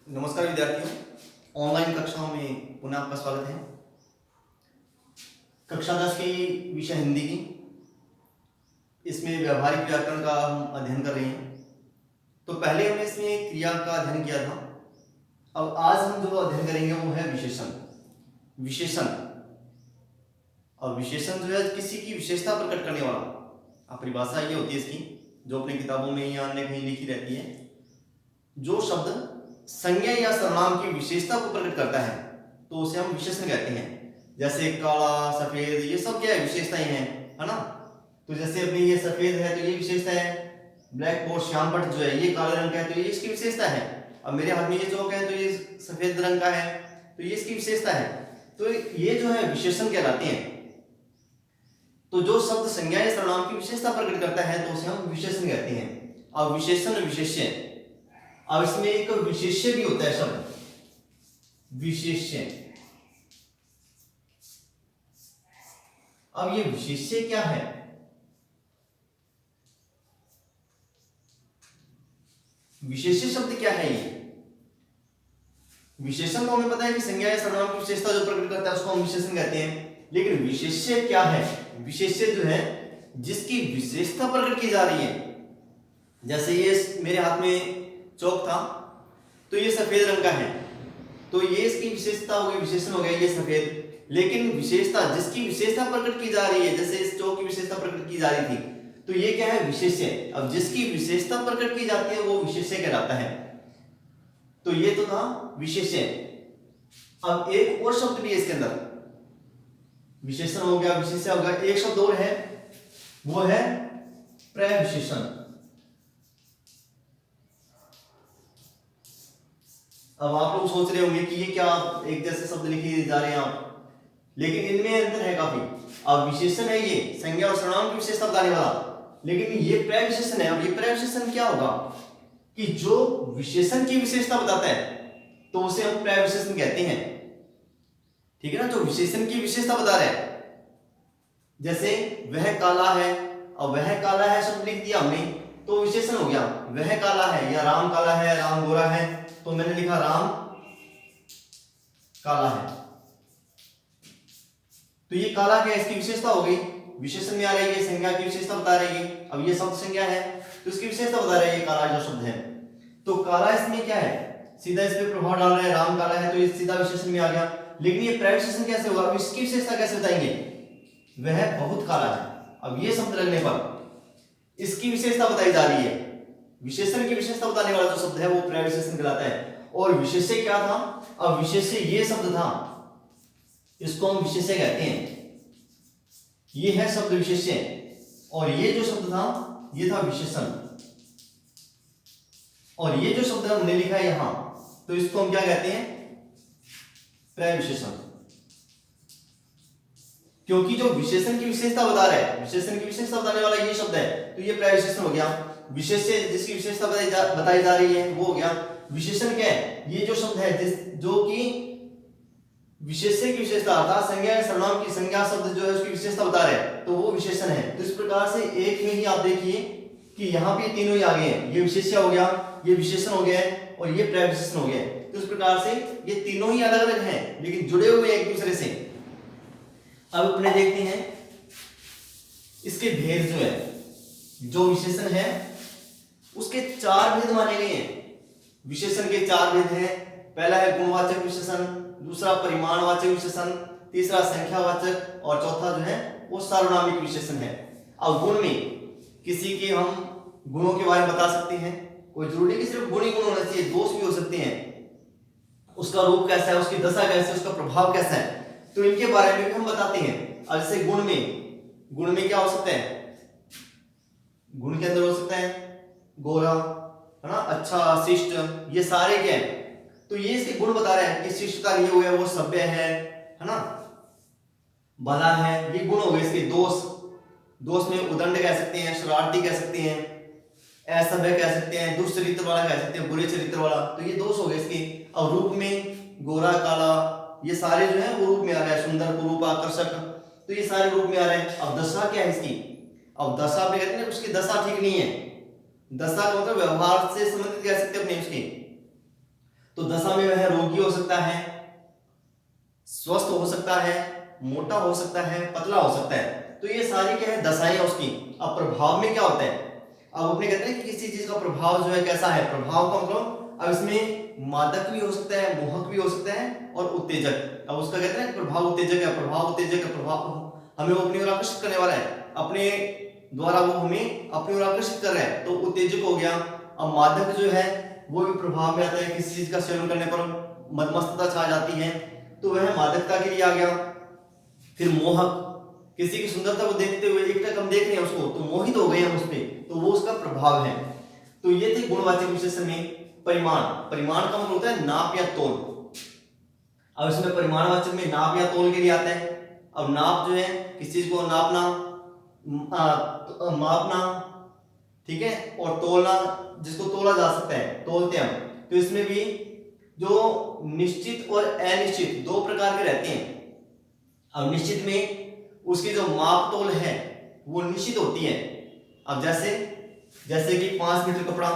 नमस्कार विद्यार्थियों, ऑनलाइन कक्षाओं में पुनः आपका स्वागत है। कक्षा 10 की विषय हिंदी की, इसमें व्यवहारिक व्याकरण का हम अध्ययन कर रहे हैं। तो पहले हमने इसमें क्रिया का अध्ययन किया था। अब आज हम जो अध्ययन करेंगे वो है विशेषण। विशेषण और विशेषण जो है किसी की विशेषता प्रकट करने वाला परिभाषा ये होती है इसकी, जो अपनी किताबों में या अन्य कहीं लिखी रहती है। जो शब्द संज्ञा या सर्वनाम की विशेषता को प्रकट करता है तो उसे हम विशेषण कहते हैं। जैसे काला, सफेद, ये सब क्या है, विशेषताएं हैं, है ना। तो जैसे अपनी ये सफेद है तो ये विशेषता है। ब्लैक बोर्ड, श्याम पट जो है ये काले रंग का है तो ये इसकी विशेषता है। अब मेरे हाथ में ये चौक है तो ये सफेद रंग का है तो ये इसकी विशेषता है। तो ये जो है विशेषण कहलाते हैं। तो जो शब्द संज्ञा या सर्वनाम की विशेषता प्रकट करता है तो उसे हम विशेषण कहते हैं। अब विशेषण, विशेष्य, अब इसमें एक विशेष्य भी होता है शब्द, विशेष्य। अब ये विशेष्य क्या है? विशेष्य शब्द क्या है? ये विशेषण तो हमें पता है कि संज्ञा या सर्वनाम की विशेषता जो प्रकट करता है उसको हम विशेषण कहते हैं, लेकिन विशेष्य क्या है? विशेष्य जो है जिसकी विशेषता प्रकट की जा रही है। जैसे ये मेरे हाथ में चौक था तो ये सफेद रंग का है तो ये इसकी विशेषता हो गई, विशेषण हो गया ये सफेद। लेकिन विशेषता जिसकी विशेषता प्रकट की जा रही है, जैसे इस चौक की विशेषता प्रकट की जा रही थी तो ये क्या है, विशेष्य। अब जिसकी विशेषता प्रकट की जाती है वो विशेष्य कहलाता है। तो ये तो था विशेष्य। अब एक और शब्द भी है इसके अंदर, विशेषण हो गया, विशेष्य हो गया, एक शब्द और है वो है प्रविशेषण। अब आप लोग सोच रहे होंगे कि ये क्या एक जैसे शब्द लिखे जा रहे हैं आप, लेकिन इनमें अंतर है काफी। अब विशेषण है ये संज्ञा और सर्वनाम की विशेषता बताने वाला, लेकिन ये प्रविशेषण है। अब ये प्रविशेषण क्या होगा कि जो विशेषण की विशेषता बताता है तो उसे हम प्रविशेषण कहते हैं, ठीक है ना। जो विशेषण की विशेषता बता रहा है, जैसे वह काला है, अब वह काला है शब्द लिख दिया हमने तो विशेषण हो गया, वह काला है। या राम काला है, राम गोरा है तो मैंने लिखा राम काला है। तो ये काला क्या है, इसकी विशेषता हो गई, विशेषण में आ रही है, संज्ञा की विशेषता बता रही है। अब ये शब्द संज्ञा है तो इसकी विशेषता बता रही है, ये काला जो शब्द है। तो काला इसमें क्या है, सीधा इस पे प्रभाव डाल रहा है, राम काला है तो ये सीधा विशेषण में आ गया। लेकिन ये प्रविशेषण कैसे होगा, इसकी विशेषता कैसे बताएंगे, वह बहुत काला है। अब ये शब्द लगने पर इसकी विशेषता बताई जा रही है, विशेषण की विशेषता बताने वाला जो शब्द है वो प्रविशेषण कहलाता है। और विशेष्य क्या था, अब विशेष्य ये शब्द था, इसको हम विशेष्य कहते हैं। ये है शब्द विशेष्य और ये जो शब्द था ये था विशेषण। और ये जो शब्द हमने लिखा है यहां तो इसको हम क्या कहते हैं, प्रविशेषण। क्योंकि जो विशेषण की विशेषता बता रहा है, विशेषण की विशेषता बताने वाला ये शब्द है तो ये प्रविशेषण हो गया। विशेष्य जिसकी विशेषता बताई जा रही है वो हो गया विशेषण। क्या है, ये जो शब्द है जो कि विशेष्य की विशेषता अर्थात संज्ञा या सर्वनाम की संज्ञा शब्द जो है उसकी विशेषता बता रहे हैं तो वो विशेषण है। तो इस प्रकार से एक में ही आप देखिए कि यहाँ पे तीनों ही आ गए हैं, ये विशेष्य हो गया, ये विशेषण हो गया और ये प्रविशेषण हो गया। तो इस प्रकार से ये तीनों ही अलग अलग हैं लेकिन जुड़े हुए हैं एक दूसरे से। अब अपने देखते हैं इसके भेद जो है, जो विशेषण है उसके चार भेद माने गए हैं। विशेषण के चार भेद हैं, पहला है गुणवाचक विशेषण, दूसरा परिमाणवाचक विशेषण, तीसरा संख्यावाचक और चौथा जो है वो सार्वनामिक विशेषण है। अब गुण में किसी के हम गुणों के बारे में बता सकते हैं, कोई जरूरी कि सिर्फ गुण ही गुण होना चाहिए, दोष भी हो सकते हैं, उसका रूप कैसा है, उसकी दशा कैसे है, उसका प्रभाव कैसा है, तो इनके बारे में भी हम बताते हैं। अब जैसे गुण में क्या हो सकता है, गुण के अंदर हो सकता है गोरा, है ना, अच्छा, शिष्ट, ये सारे क्या है, तो ये इसके गुण बता रहे हैं कि शिष्टता लिए हुए वो सभ्य है ना, भला है, ये गुण हो गए इसके। दोष में उदंड कह सकते हैं, शरारती कह सकते हैं, असभ्य कह सकते हैं, दुष्चरित्र वाला कह सकते हैं, बुरे चरित्र वाला, तो ये दोष हो गए इसके। अब रूप में गोरा, काला, ये सारे जो है वो रूप में आ रहे हैं, सुंदर, कुरूप, आकर्षक, तो ये सारे रूप में आ रहे हैं। अब दशा क्या है इसकी, अब दशा पे कहते हैं उसकी दशा ठीक नहीं है, दशा का मतलब व्यवहार से संबंधित कह सकते हैं अपने उसकी। तो दशा में वह रोगी हो सकता है, स्वस्थ हो सकता है, मोटा हो सकता है, पतला हो सकता है। तो ये सारी क्या है, दशाएं उसकी। अब प्रभाव में क्या होता है, अब अपने कहते हैं कि किसी चीज का प्रभाव जो है कैसा है, प्रभाव का मतलब अब इसमें मादक भी हो सकता है, मोहक भी हो सकता है और उत्तेजक। अब उसका कहते हैं प्रभाव उत्तेजक है, प्रभाव उत्तेजक है, प्रभाव हमें वो अपनी ओर आकर्षित करने वाला है, अपने द्वारा वो हमें अपनी ओर आकर्षित कर रहा है, तो उत्तेजक हो गया। अब मादक जो है वो भी प्रभाव में आता है, किसी चीज का सेवन करने पर मदमस्तता छा जाती है, तो वह मादकता के लिए आ गया। फिर मोहक, किसी की सुंदरता को देखते हुए एकटक हम देख रहे हैं उसको तो मोहित हो गए हम उसपे, तो वो उसका प्रभाव है। तो ये थे गुणवाचक विशेषण में परिमाण। परिमाण का मतलब होता है नाप या तोल। अब इसमें परिमाणवाचक में नाप या तोल के लिए आता है। अब नाप जो है किसी चीज को नापना, मापना, ठीक है, और तोलना, जिसको तोला जा सकता है तोलते हम। तो इसमें भी जो निश्चित और अनिश्चित दो प्रकार के रहते हैं। अब निश्चित में उसकी जो माप तोल है वो निश्चित होती है। अब जैसे कि 5 मीटर कपड़ा,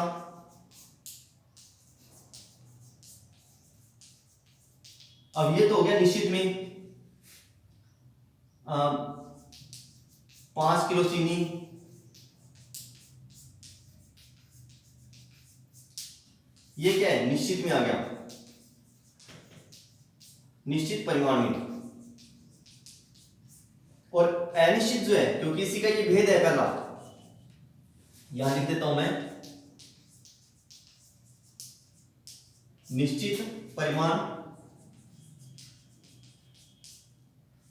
अब ये तो हो गया निश्चित में। 5 किलो चीनी, ये क्या है, निश्चित में आ गया, निश्चित परिमाण में। और अनिश्चित जो है, क्योंकि इसी का ये भेद है पहला, यहां लिख देता हूं मैं, निश्चित परिमाण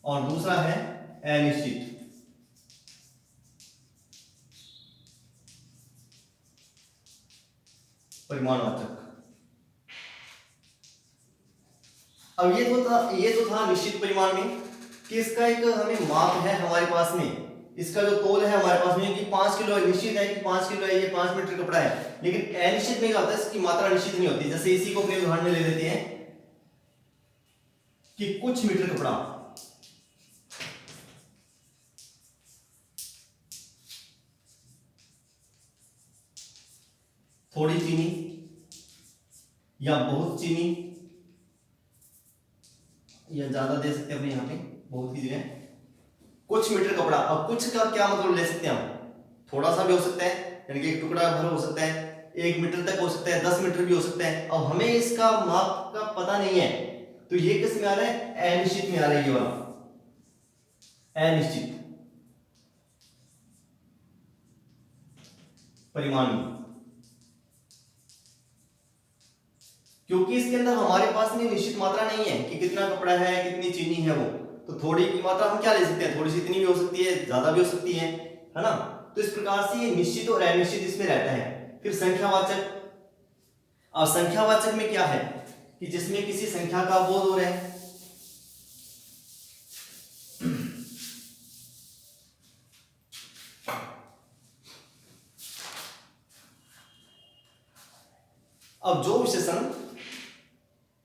और दूसरा है अनिश्चित परिमाणवाचक। अब ये तो था निश्चित परिमाण में कि इसका एक हमें माप है हमारे पास में, इसका जो तोल है हमारे पास में कि 5 किलो है, निश्चित है कि 5 किलो है, ये 5 मीटर कपड़ा है। लेकिन अनिश्चित में क्या होता है, इसकी मात्रा निश्चित नहीं होती। जैसे इसी को अपने उदाहरण में ले लेते हैं कि कुछ मीटर कपड़ा, थोड़ी चीनी या बहुत चीनी, या ज्यादा दे सकते हैं अपने यहाँ पे बहुत की जगह, कुछ मीटर कपड़ा। अब कुछ का क्या मतलब ले सकते हैं हम, थोड़ा सा भी हो सकता है, यानी कि एक टुकड़ा भर हो सकता है, 1 मीटर तक हो सकता है, 10 मीटर भी हो सकता है। अब हमें इसका माप का पता नहीं है, तो ये किस में आ रहा है, अनिश्चित में आ रहा है, ये वाला अनिश्चित परिमाण में। क्योंकि इसके अंदर हमारे पास में निश्चित मात्रा नहीं है कि कितना कपड़ा है, कितनी चीनी है वो, तो थोड़ी की मात्रा हम क्या ले सकते हैं, थोड़ी सी इतनी भी हो सकती है, ज्यादा भी हो सकती है ना। तो इस प्रकार से ये निश्चित और अनिश्चित इसमें रहता है। फिर संख्यावाचक। और संख्यावाचक में क्या है कि जिसमें किसी संख्या का बोध हो रहा है। अब जो विशेषण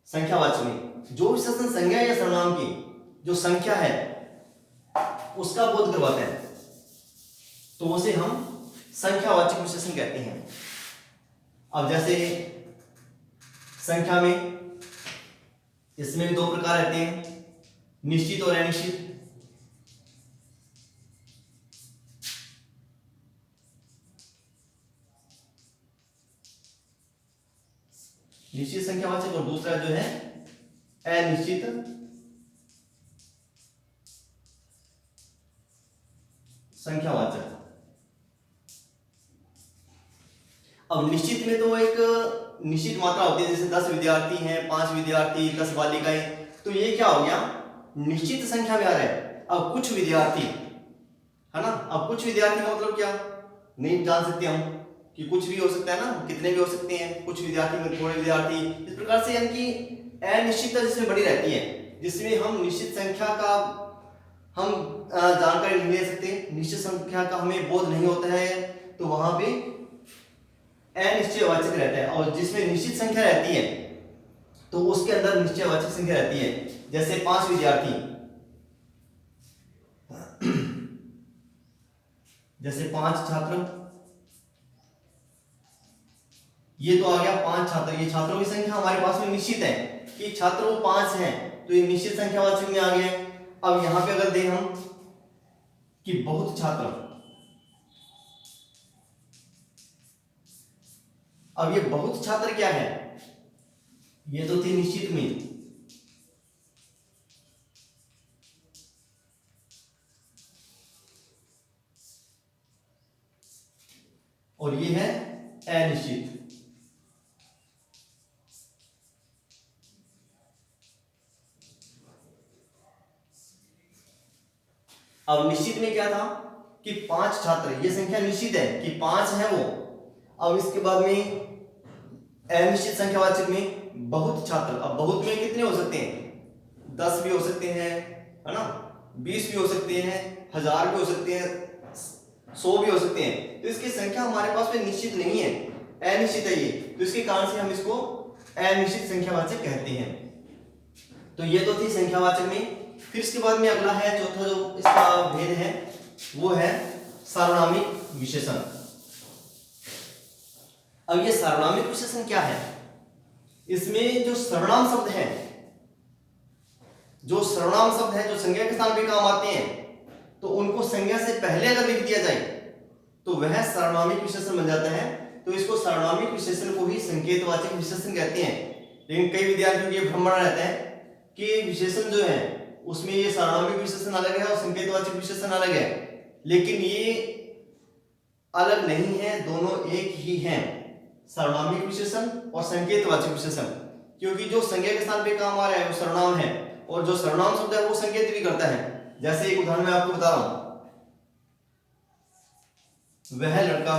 संख्यावाचक में, जो विशेषण संज्ञा या सर्वनाम की जो संख्या है उसका बोध करवाते हैं, तो उसे हम संख्यावाचक विशेषण कहते हैं। अब जैसे संख्या में, इसमें भी दो प्रकार रहते हैं, निश्चित और अनिश्चित। निश्चित संख्यावाचक और दूसरा जो है अनिश्चित संख्यावाचक। अब निश्चित में तो एक निश्चित मात्रा होती है, जैसे 10 विद्यार्थी हैं, 5 विद्यार्थी, 10 बालिकाएं, तो ये क्या हो गया, निश्चित संख्या में आ रहा है। अब कुछ विद्यार्थी है ना, अब कुछ विद्यार्थी का मतलब क्या, नहीं जान सकते हम कि कुछ भी हो सकता है ना, कितने भी हो सकते हैं, कुछ विद्यार्थी में थोड़े विद्यार्थी, इस प्रकार से यानी कि अनिश्चितता जिसमें बड़ी रहती है, जिसमें हम निश्चित संख्या का हम जानकारी नहीं ले सकते, निश्चित संख्या का हमें बोध नहीं होता है, तो वहां पे अनिश्चयवाचक रहता है। और जिसमें निश्चित संख्या रहती है तो उसके अंदर निश्चयवाचक संख्या रहती है। जैसे 5 विद्यार्थी, जैसे 5 छात्र, ये तो आ गया 5 छात्र। ये छात्रों की संख्या हमारे पास में निश्चित है कि छात्र वो 5 हैं, तो ये निश्चित संख्यावाचक में आ गया। अब यहां पे अगर दें हम कि बहुत छात्र, अब ये बहुत छात्र क्या है, ये तो थी निश्चित में, और ये है अनिश्चित। अब निश्चित में क्या था कि 5 छात्र, ये संख्या निश्चित है कि 5 है वो। अब इसके बाद में अनिश्चित संख्यावाचक में बहुत छात्र। अब बहुत में कितने हो सकते हैं, 10 भी हो सकते हैं, है ना, 20 भी हो सकते हैं, 1000 भी हो सकते हैं, 100 भी हो सकते हैं। तो इसकी संख्या हमारे पास में निश्चित नहीं है, अनिश्चित है ये, तो इसके कारण से हम इसको अनिश्चित संख्यावाचक कहते हैं। तो ये तो थी संख्यावाचक में। फिर इसके बाद में अगला है, चौथा जो इसका भेद है वो है सार्वनामिक विशेषण। अब ये सार्वनामिक विशेषण क्या है, इसमें जो सर्वनाम शब्द है, जो सर्वनाम शब्द है जो संज्ञा के स्थान पे काम आते हैं, तो उनको संज्ञा से पहले अगर लिख दिया जाए तो वह सार्वनामिक विशेषण बन जाता है। तो इसको सार्वनामिक विशेषण को ही संकेतवाचक विशेषण कहते हैं। लेकिन कई विद्यार्थियों को ये भ्रम रहता है कि विशेषण जो है उसमें ये सार्वनामिक विशेषण अलग है और संकेतवाचक विशेषण अलग है, लेकिन ये अलग नहीं है, दोनों एक ही हैं, सार्वनामिक विशेषण और संकेतवाचक विशेषण। क्योंकि जो संज्ञा के स्थान पे काम आ रहा है वो सर्वनाम है, और जो सर्वनाम शब्द है वो संकेत भी करता है। जैसे एक उदाहरण मैं आपको बता रहा हूं, वह लड़का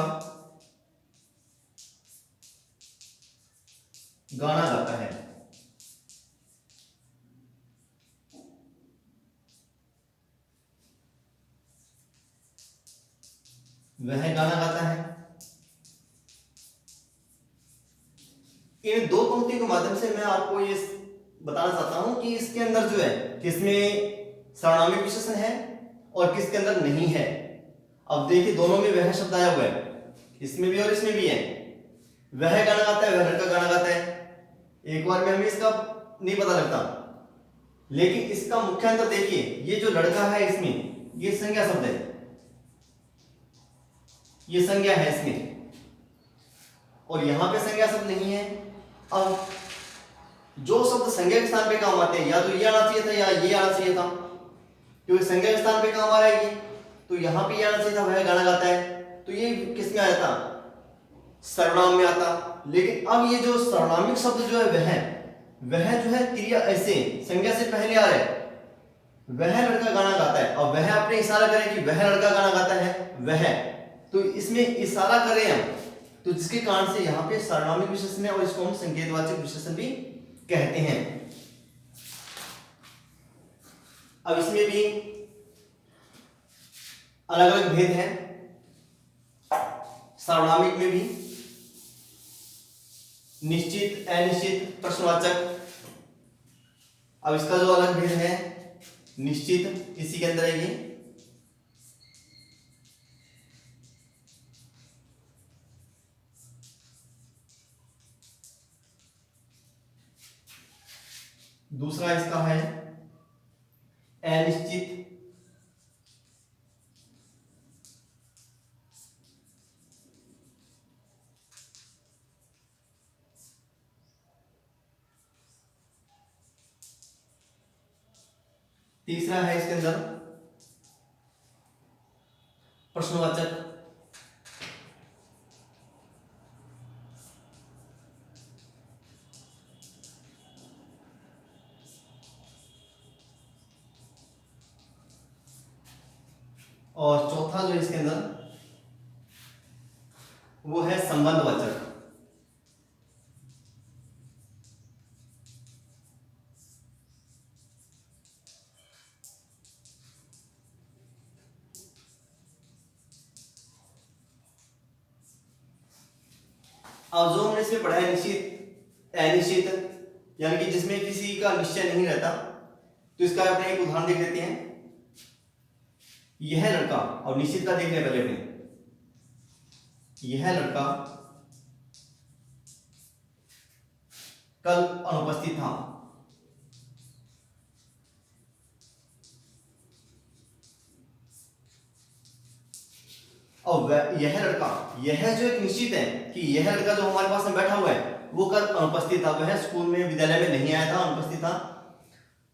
गाना गाता है। वह गाना गाता है। इन दो पंक्तियों के माध्यम से मैं आपको ये बताना चाहता हूं कि इसके अंदर जो है किसमें सर्वनामिक विशेषण है और किसके अंदर नहीं है। अब देखिए दोनों में वह शब्द आया हुआ है, इसमें भी और इसमें भी है। वह गाना गाता है, वह लड़का गाना गाता है। एक बार में हमें इसका नहीं पता लगता, लेकिन इसका मुख्य अंतर देखिए, ये जो लड़का है इसमें ये संज्ञा शब्द है, ये संज्ञा है इसमें, और यहां पे संज्ञा शब्द नहीं है। अब जो शब्द संज्ञा के स्थान पे काम आते हैं, या तो ये आना चाहिए था या ये आना चाहिए था, क्योंकि संज्ञा के स्थान पे काम आ रहा है ये, तो यहां पे ये आना चाहिए था वह गाना गाता है, तो ये किस में आया था, सर्वनाम में आता। लेकिन अब ये जो सर्वनामिक शब्द जो है वह जो है क्रिया ऐसे संज्ञा से पहले आ रहा है, वह लड़का गाना गाता है, और वह अपने इशारा करें कि वह लड़का गाना गाता है, वह, तो इसमें इशारा करें हम, तो जिसके कारण से यहाँ पे सार्वनामिक विशेषण है और इसको हम संकेतवाचक विशेषण भी कहते हैं। अब इसमें भी अलग अलग भेद हैं, सार्वनामिक में भी निश्चित, अनिश्चित, प्रश्नवाचक। अब इसका जो अलग भेद है निश्चित, इसी के अंदर है ये। दूसरा इसका है अनिश्चित। तीसरा है इसके अंदर प्रश्नवाचक। और चौथा जो इसके अंदर वो है संबंधवाचक। अब जो हमने इसमें पढ़ा है निश्चित, अनिश्चित, यानी कि जिसमें किसी का निश्चय नहीं रहता, तो इसका अपने एक उदाहरण देख लेते हैं। यह लड़का, और निश्चित का देख ले पहले अपने, यह लड़का कल अनुपस्थित था। और यह लड़का, यह जो एक निश्चित है कि यह लड़का जो हमारे पास में बैठा हुआ है वो कल अनुपस्थित था, वह स्कूल में विद्यालय में नहीं आया था, अनुपस्थित था।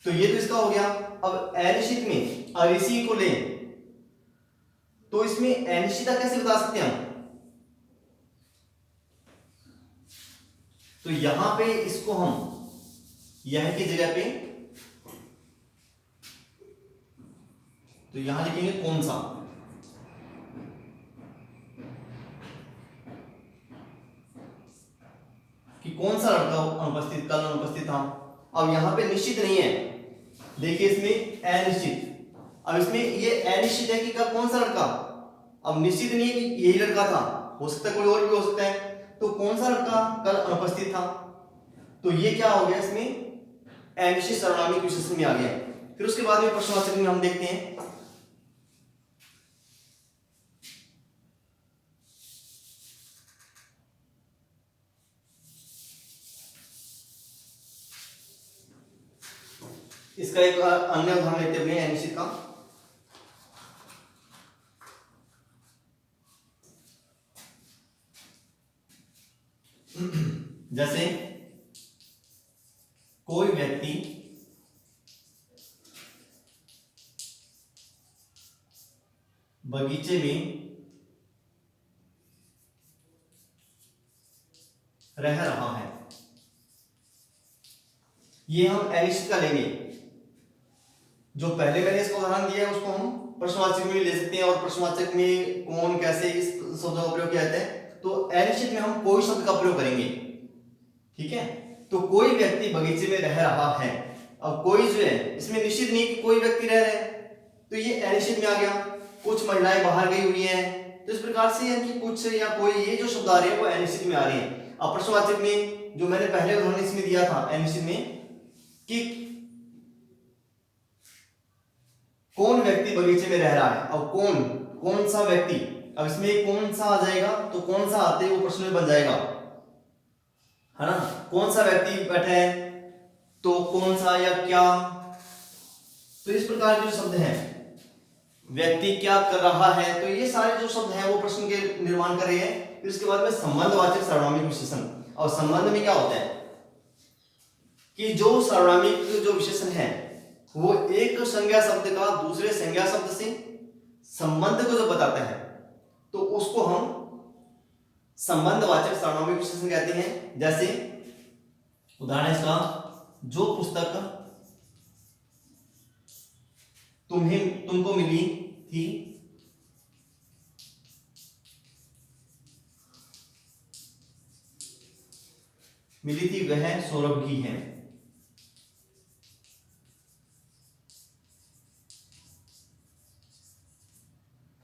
तो ये तो इसका हो गया। अब अनिश्चित में अरिसी को ले, तो इसमें अनिश्चितता कैसे बता सकते हैं हम? तो यहां पे इसको हम यह की जगह पे तो यहां लिखेंगे कौन सा, कि कौन सा लड़का अनुपस्थित, कल अनुपस्थित था। अब यहां पे निश्चित नहीं है, देखिए इसमें अनिश्चित। अब इसमें ये अनिश्चित है कि कल कौन सा लड़का, अब निश्चित नहीं है कि यही लड़का था, हो सकता है कोई और भी हो सकता है। तो कौन सा लड़का कल अनुपस्थित था, तो ये क्या हो गया, इसमें अनिश्चित सर्वनामिक विशेषण में आ गया। फिर उसके बाद में प्रश्नवाचक में हम देखते हैं। इसका एक अन्य उदाहरण लेते हुए अनिश्चित का, जैसे कोई व्यक्ति बगीचे में रह रहा है, ये हम अनिश्चित का लेंगे। जो पहले मैंने इसका उदाहरण दिया है उसको हम प्रश्नवाचक में ले सकते हैं, और प्रश्नवाचक में कौन कैसे इस शब्द का प्रयोग किया जाता है। तो अनिश्चित में हम कोई शब्द का प्रयोग करेंगे, ठीक है। तो कोई व्यक्ति बगीचे में रह रहा है। अब कोई जो है इसमें निश्चित नहीं कि कोई व्यक्ति रह रहे हैं, तो ये अनिश्चित में आ गया। कुछ महिलाएं बाहर गई हुई हैं, तो इस प्रकार से है कि कुछ या कोई, ये जो शब्द आ रहे हैं वो अनिश्चित में आ रहे हैं। अब प्रश्नवाचक में जो मैंने पहले उदाहरण इसमें दिया था अनिश्चित में कि कौन व्यक्ति बगीचे में रह रहा है, अब कौन सा व्यक्ति, अब इसमें कौन सा आ जाएगा, तो कौन सा आते ही वो प्रश्न में बन जाएगा, है ना। कौन सा व्यक्ति बैठा है, तो कौन सा या क्या। तो इस प्रकार के जो शब्द हैं, व्यक्ति क्या कर रहा है, तो ये सारे जो शब्द हैं वो प्रश्न के निर्माण कर रहे हैं। फिर इसके बाद में संबंधवाचक सर्वनामिक विशेषण। और संबंध में क्या होता है कि जो सर्वनामिक जो विशेषण है वो एक संज्ञा शब्द का दूसरे संज्ञा शब्द से संबंध को जो बताता है, तो उसको हम संबंधवाचक सर्वनामिक विशेषण कहते हैं। जैसे उदाहरण इसका, जो पुस्तक तुमको मिली थी वह सौरभ की है।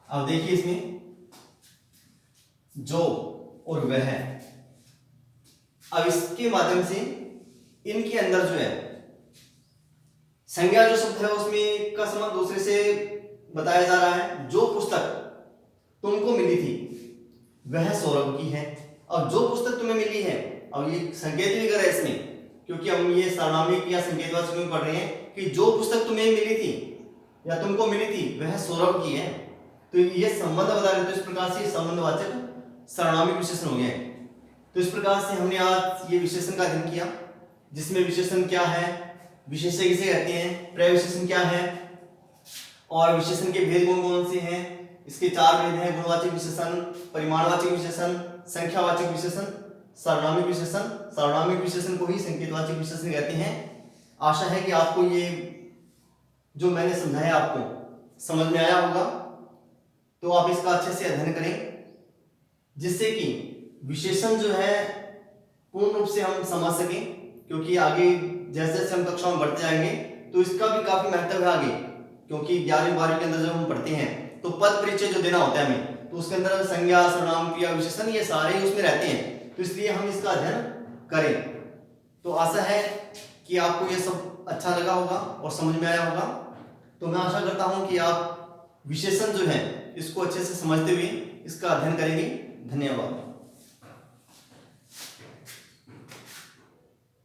अब देखिए इसमें जो और वह, अब इसके माध्यम से इनके अंदर जो है संज्ञा जो शब्द है उसमें का संबंध दूसरे से बताया जा रहा है। जो पुस्तक तुमको मिली थी वह सौरभ की है। अब जो पुस्तक तुम्हें मिली है, अब ये संकेत नहीं कर रहा है इसमें, क्योंकि हम ये सर्वनामिक या संकेतवाचक में पढ़ रहे हैं कि जो पुस्तक तुम्हें मिली थी या तुमको मिली थी वह सौरभ की है। तो ये संबंध बता रहे, तो इस प्रकार से संबंधवाचक सर्वनामिक विशेषण हो गए। तो इस प्रकार से हमने आज ये विशेषण का अध्ययन किया, जिसमें विशेषण क्या है, विशेष्य किसे कहते हैं, प्रविशेषण क्या है, और विशेषण के भेद कौन कौन से हैं। इसके 4 भेद हैं: गुणवाचक विशेषण, परिमाणवाचक विशेषण, संख्यावाचक विशेषण, सार्वनामिक विशेषण। सार्वनामिक विशेषण को ही संकेतवाचक विशेषण कहते हैं। आशा है कि आपको ये जो मैंने समझाया आपको समझ में आया होगा। तो आप इसका अच्छे से अध्ययन करें, जिससे कि विशेषण जो है पूर्ण रूप से हम समझ सकें, क्योंकि आगे जैसे जैसे हम कक्षा में बढ़ते जाएंगे तो इसका भी काफी महत्व है आगे। क्योंकि 11वीं 12वीं के अंदर जब हम पढ़ते हैं तो पद परिचय जो देना होता है हमें, तो उसके अंदर संज्ञा, सर्वनाम, क्रिया, विशेषण ये सारे उसमें रहते हैं। तो इसलिए हम इसका अध्ययन करें। तो आशा है कि आपको ये सब अच्छा लगा होगा और समझ में आया होगा। तो मैं आशा करता हूं कि आप विशेषण जो है इसको अच्छे से समझते हुए इसका अध्ययन करेंगे। धन्यवाद।